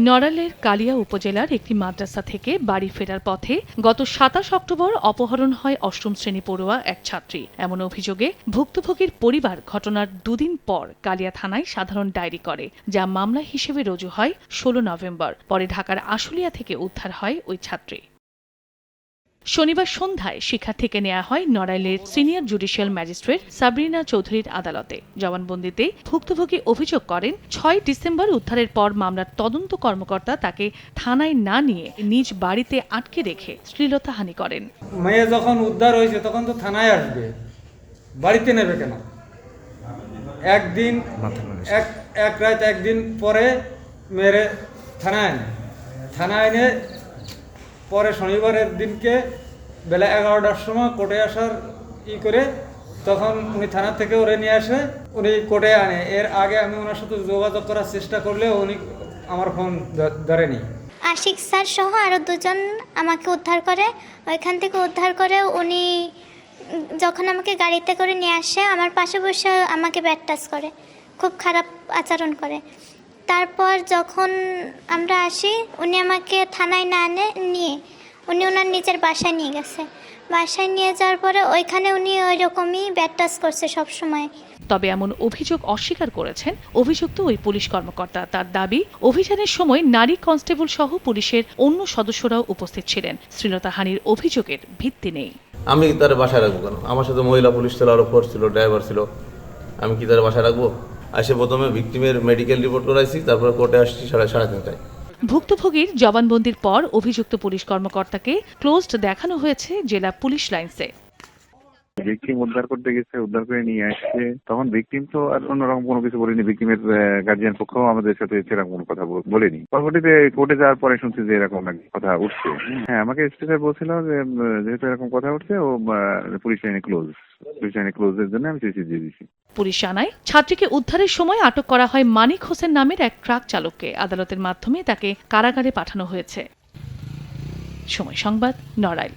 নড়াইলের কালিয়া উপজেলার একটি মাদ্রাসা থেকে বাড়ি ফেরার পথে গত ২৭ অক্টোবর অপহরণ হয় অষ্টম শ্রেণী পড়ুয়া এক ছাত্রী। এমন অভিযোগে ভুক্তভোগীর পরিবার ঘটনার দুদিন পর কালিয়া থানায় সাধারণ ডায়েরি করে, যা মামলা হিসেবে রুজু হয় ১৬ নভেম্বর। পরে ঢাকার আশুলিয়া থেকে উদ্ধার হয় ওই ছাত্রী। শনিবার সন্ধ্যায় শিক্ষার্থীকে নেওয়া হয় নড়াইলের সিনিয়র জুডিশিয়াল ম্যাজিস্ট্রেট সাবরিনা চৌধুরীর আদালতে। জবানবন্দিতে ভুক্তভোগী অভিযোগ করেন, ৬ ডিসেম্বর উদ্ধারের পর মামলার তদন্ত কর্মকর্তা তাকে থানায় না নিয়ে নিজ বাড়িতে আটকে রেখে শ্লীলতাহানি করেন। মেয়ে যখন উদ্ধার হয়েছে তখন তো থানায় আসবে, বাড়িতে নেবে কেন? একদিন এক রাত একদিন পরে মেরে থানায় এনে পরে শনিবারের দিনকে বেলা ১১টার সময় কোর্টে আসার করে তখন উনি থানা থেকে ওরে নিয়ে আসে, উনি কোর্টে আনে। এর আগে আমি ওনার সাথে যোগাযোগ করার চেষ্টা করলে উনি আমার ফোন ধরেনি। আশিক স্যার সহ আরও দুজন আমাকে উদ্ধার করে। ওইখান থেকে উদ্ধার করে উনি যখন আমাকে গাড়িতে করে নিয়ে আসে, আমার পাশে বসে আমাকে ব্যাড টাচ করে, খুব খারাপ আচরণ করে। তারপর যখন আমরা আসি, উনি আমাকে থানায় না নিয়ে উনি ওনার নিজের বাসায় নিয়ে গেছে। বাসায় নিয়ে যাওয়ার পরে ওইখানে উনি ওই রকমই ব্যাড টাচ করছে সবসময়। তবে এমন অভিযোগ অস্বীকার করেছেন অভিযুক্ত ওই পুলিশ কর্মকর্তা। তার দাবি, অভিযানের সময় নারী কনস্টেবল সহ পুলিশের অন্য সদস্যরাও উপস্থিত ছিলেন। শ্লীলতাহানির অভিযোগের ভিত্তি নেই। আমি তার বাসায় রাখবো কেন? আমার সাথে মহিলা পুলিশ ছিল, আরো ফোর্স ছিল, ড্রাইভার ছিল। আমি কি তার বাসায় রাখবো? আসে প্রথমে ভিকটিমের মেডিকেল রিপোর্ট করাইছি, তারপর কোর্টে আসছি 3:30টায়। ভুক্তভোগীর জবানবন্দির পর অভিযুক্ত পুলিশ কর্মকর্তাকে ক্লোজড দেখানো হয়েছে জেলা পুলিশ লাইনসে। ভিকটিম উদ্ধার করতে গেছে, উদ্ধার করে নিয়ে আসছে। তখন ভিকটিম তো আর অন্যরকম কোনো কিছু বলেনি। ভিকটিমের গার্জিয়ান পক্ষও আমাদের সাথে সেরকম কোনো কথা বলেনি। পরবর্তীতে কোর্টে যাওয়ার পরে শুনছি যে এরকম কথা উঠছে। হ্যাঁ, আমাকে স্টেশনে বলছিল যে যেহেতু এরকম কথা উঠছে, ও পুলিশ লাইনে ক্লোজের জন্য আমি চিঠি দিয়ে দিচ্ছি। পুলিশ জানায়, ছাত্রীকে উদ্ধারের সময় আটক করা হয় মানিক হোসেন নামের এক ট্রাক চালককে। আদালতের মাধ্যমে তাকে কারাগারে পাঠানো হয়েছে। সময় সংবাদ, নড়াইল।